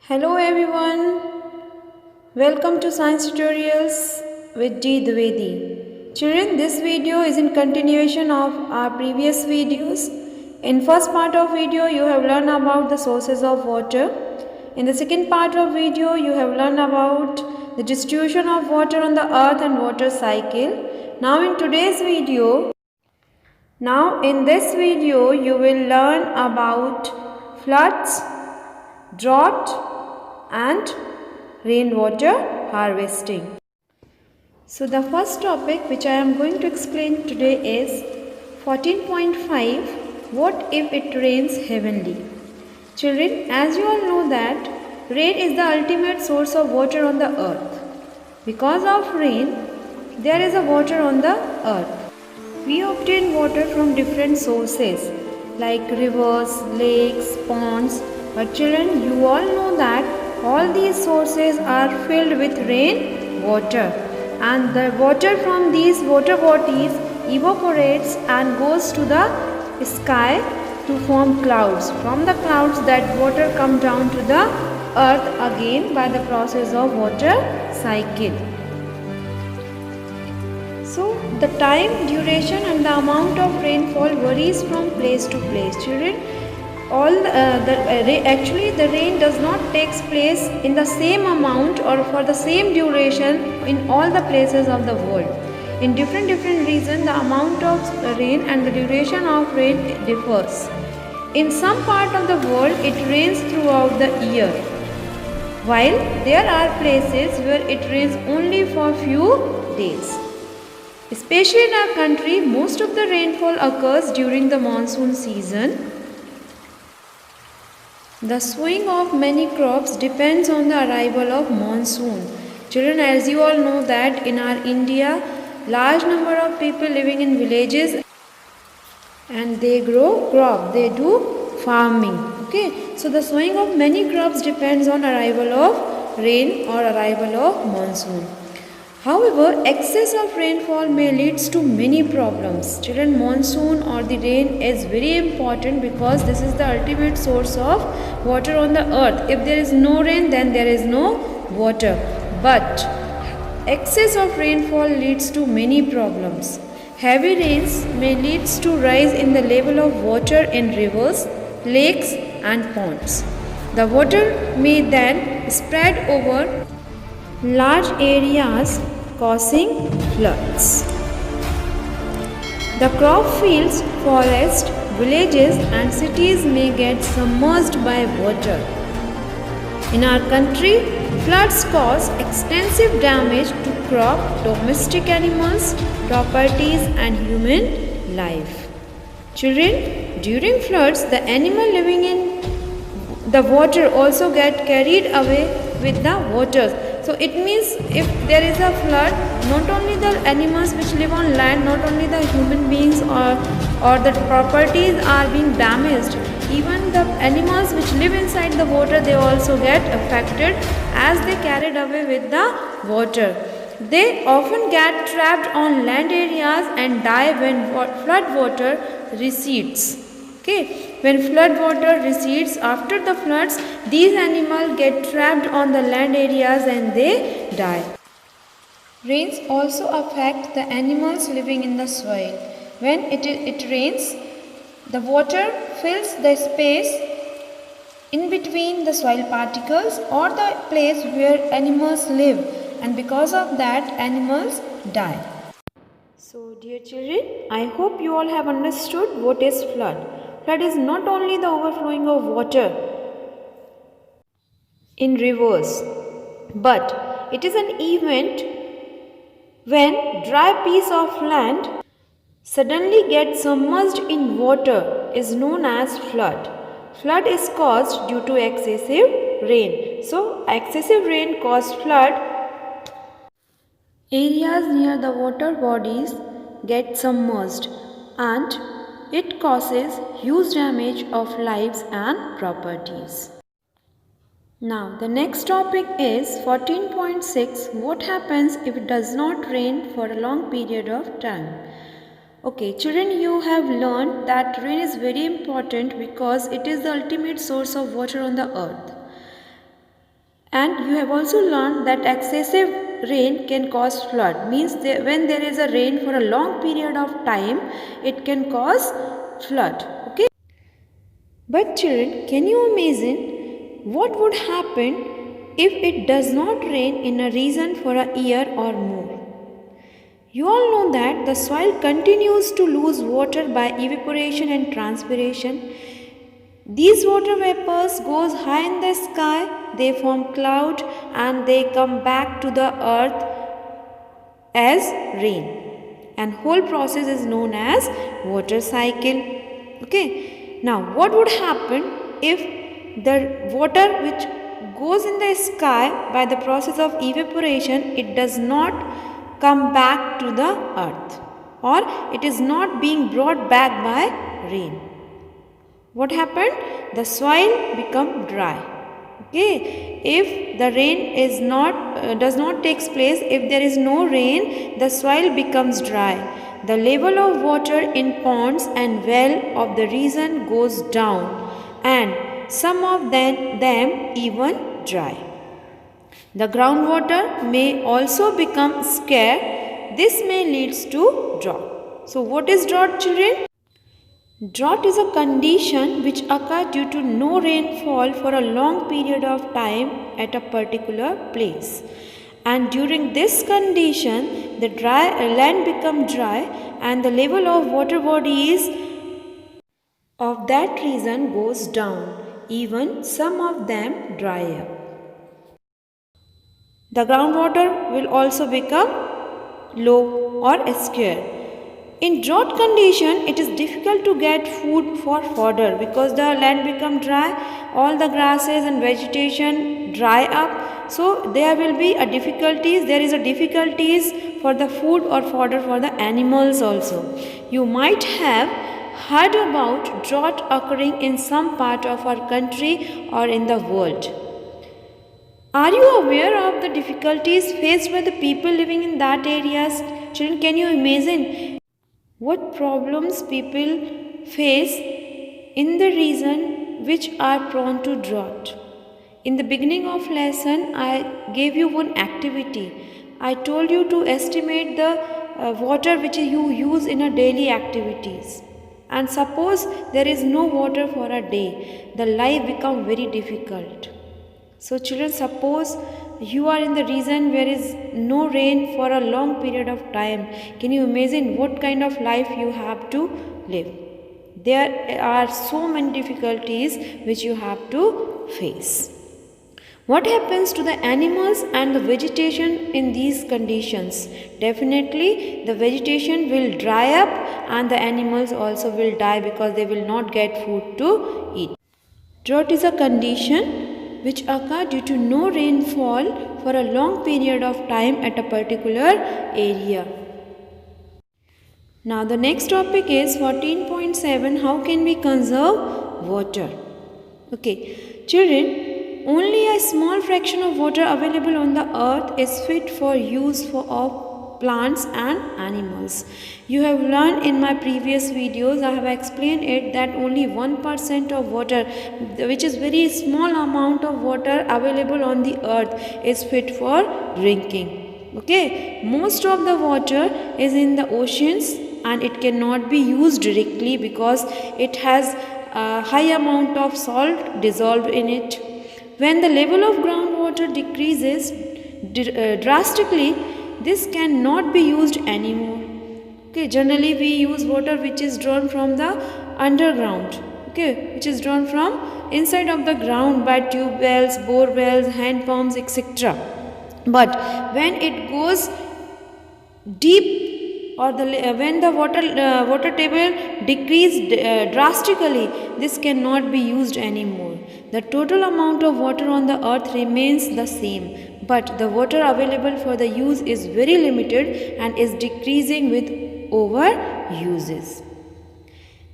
Hello everyone, welcome to Science Tutorials with D. Dwivedi. Children, this video is in continuation of our previous videos. In first part of video, you have learned about the sources of water. In the second part of video, you have learned about the distribution of water on the earth and water cycle. Now in this video, you will learn about floods, drought and rainwater harvesting. So the first topic which I am going to explain today is 14.5, what if it rains heavenly? Children, as you all know that rain is the ultimate source of water on the earth. Because of rain, there is a water on the earth. We obtain water from different sources like rivers, lakes, ponds. But children, you all know that all these sources are filled with rain water, and the water from these water bodies evaporates and goes to the sky to form clouds. From the clouds, that water come down to the earth again by the process of water cycle. So the time, duration and the amount of rainfall varies from place to place. Children, actually the rain does not takes place in the same amount or for the same duration in all the places of the world. In different regions, the amount of rain and the duration of rain differs. In some part of the world, it rains throughout the year, while there are places where it rains only for few days. Especially in our country, most of the rainfall occurs during the monsoon season. The sowing of many crops depends on the arrival of monsoon. Children, as you all know that in our India, large number of people living in villages and they grow crop, they do farming. Okay, so the sowing of many crops depends on arrival of rain or arrival of monsoon. However, excess of rainfall may lead to many problems. Children, monsoon or the rain is very important because this is the ultimate source of water on the earth. If there is no rain, then there is no water. But excess of rainfall leads to many problems. Heavy rains may lead to rise in the level of water in rivers, lakes and ponds. The water may then spread over large areas, causing floods. The crop fields, forests, villages and cities may get submerged by water. In our country, floods cause extensive damage to crop, domestic animals, properties and human life. Children, during floods, the animal living in the water also get carried away with the waters. So it means if there is a flood, not only the animals which live on land, not only the human beings or the properties are being damaged, even the animals which live inside the water, they also get affected as they carried away with the water. They often get trapped on land areas and die when flood water recedes. Okay, when flood water recedes after the floods, these animals get trapped on the land areas and they die. Rains also affect the animals living in the soil. When it rains, the water fills the space in between the soil particles or the place where animals live, and because of that, animals die. So dear children, I hope you all have understood what is flood. Flood is not only the overflowing of water in rivers, but it is an event when dry piece of land suddenly gets submerged in water is known as flood. Flood is caused due to excessive rain. So excessive rain causes flood. Areas near the water bodies get submerged and it causes huge damage of lives and properties. Now the next topic is 14.6, what happens if it does not rain for a long period of time. Okay, children, you have learned that rain is very important because it is the ultimate source of water on the earth. And you have also learned that excessive rain can cause flood. Means when there is a rain for a long period of time, it can cause flood. Okay. But children, can you imagine what would happen if it does not rain in a region for a year or more? You all know that the soil continues to lose water by evaporation and transpiration. These water vapors goes high in the sky, they form cloud and they come back to the earth as rain. And whole process is known as water cycle. Okay. Now what would happen if the water which goes in the sky by the process of evaporation, it does not come back to the earth, or it is not being brought back by rain? What happened? The soil become dry. Okay, if the rain is does not takes place, if there is no rain, the soil becomes dry. The level of water in ponds and well of the region goes down, and some of them even dry. The groundwater may also become scarce. This may lead to drought. So what is drought, children? Drought is a condition which occurs due to no rainfall for a long period of time at a particular place. And during this condition, the land becomes dry and the level of water bodies of that region goes down. Even some of them dry up. The groundwater will also become low or scarce. In drought condition, it is difficult to get food for fodder because the land become dry, all the grasses and vegetation dry up. So there will be a difficulties. There is a difficulties for the food or fodder for the animals also. You might have heard about drought occurring in some part of our country or in the world. Are you aware of the difficulties faced by the people living in that areas? Children, can you imagine what problems people face in the region which are prone to drought? In the beginning of lesson, I gave you one activity. I told you to estimate the water which you use in a daily activities. And suppose there is no water for a day, the life become very difficult. So children, suppose you are in the region where is no rain for a long period of time. Can you imagine what kind of life you have to live? There are so many difficulties which you have to face. What happens to the animals and the vegetation in these conditions? Definitely the vegetation will dry up and the animals also will die because they will not get food to eat. Drought is a condition which occur due to no rainfall for a long period of time at a particular area. Now the next topic is 14.7. How can we conserve water? Okay, children, only a small fraction of water available on the earth is fit for use of plants and animals. You have learned in my previous videos, I have explained it, that only 1% of water, which is very small amount of water available on the earth, is fit for drinking. Okay, most of the water is in the oceans and it cannot be used directly because it has a high amount of salt dissolved in it. When the level of groundwater decreases drastically, this cannot be used anymore. Okay, generally we use water which is drawn from the underground. Okay, which is drawn from inside of the ground by tube wells, bore wells, hand pumps, etc. But when it goes deep, or when the water table decreased drastically, this cannot be used anymore. The total amount of water on the earth remains the same, but the water available for the use is very limited and is decreasing with over uses.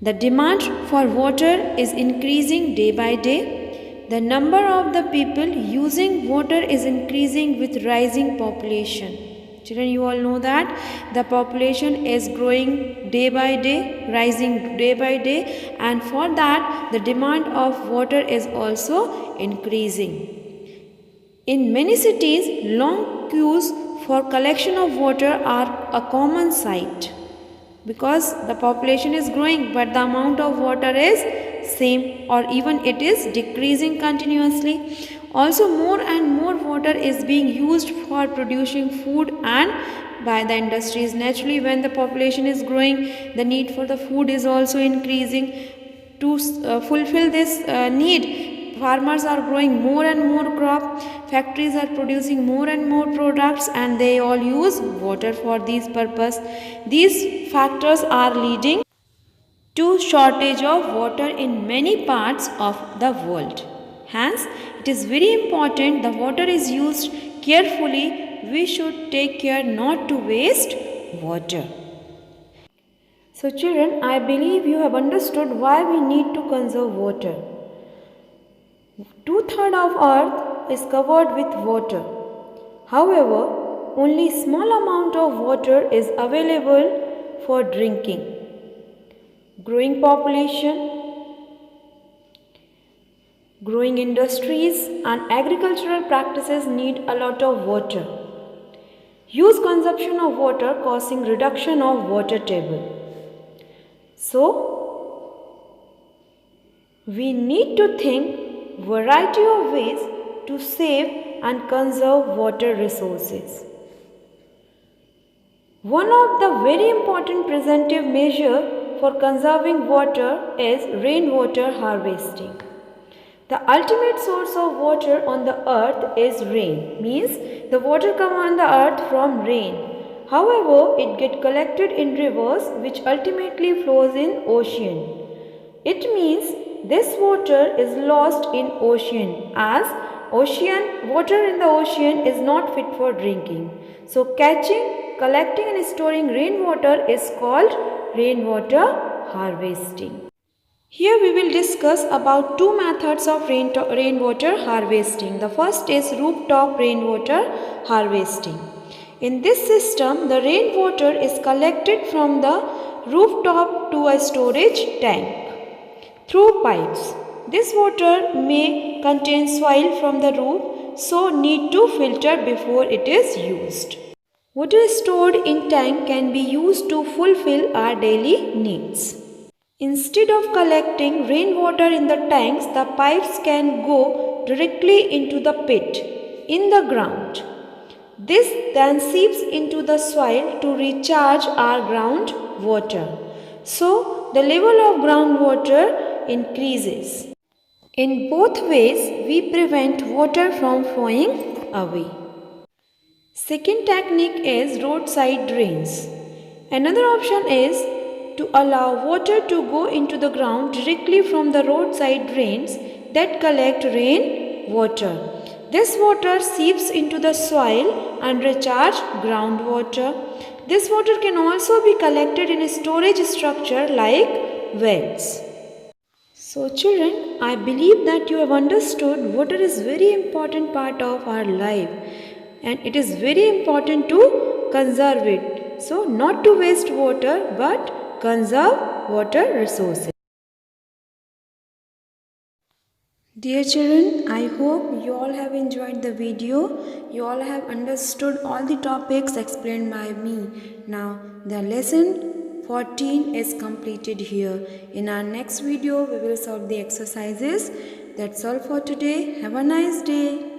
The demand for water is increasing day by day. The number of the people using water is increasing with rising population. Children, you all know that the population is growing day by day, rising day by day, and for that the demand of water is also increasing. In many cities, long queues for collection of water are a common sight because the population is growing but the amount of water is same or even it is decreasing continuously. Also, more and more water is being used for producing food and by the industries. Naturally, when the population is growing, the need for the food is also increasing. To fulfill this need, farmers are growing more and more crop, factories are producing more and more products, and they all use water for these purpose. These factors are leading to shortage of water in many parts of the world. Hence, it is very important the water is used carefully. We should take care not to waste water. So children, I believe you have understood why we need to conserve water. 2/3 of earth is covered with water. However, only small amount of water is available for drinking. Growing population, growing industries and agricultural practices need a lot of water. Huge consumption of water causing reduction of water table. So, we need to think variety of ways to save and conserve water resources. One of the very important preventive measure for conserving water is rainwater harvesting. The ultimate source of water on the earth is rain, means the water comes on the earth from rain. However, it gets collected in rivers which ultimately flows in ocean. It means this water is lost in ocean as water in the ocean is not fit for drinking. So catching, collecting and storing rainwater is called rainwater harvesting. Here we will discuss about two methods of rainwater harvesting. The first is rooftop rainwater harvesting. In this system, the rainwater is collected from the rooftop to a storage tank through pipes. This water may contain soil from the roof, so need to filter before it is used. Water stored in tank can be used to fulfill our daily needs. Instead of collecting rainwater in the tanks, the pipes can go directly into the pit in the ground. This then seeps into the soil to recharge our groundwater. So, the level of groundwater increases. In both ways, we prevent water from flowing away. Second technique is roadside drains. Another option is to allow water to go into the ground directly from the roadside drains that collect rain water. This water seeps into the soil and recharge groundwater. This water can also be collected in a storage structure like wells. So children, I believe that you have understood water is very important part of our life and it is very important to conserve it. So not to waste water but conserve water resources. Dear children, I hope you all have enjoyed the video. You all have understood all the topics explained by me. Now the lesson 14 is completed here. In our next video, we will solve the exercises. That's all for today. Have a nice day.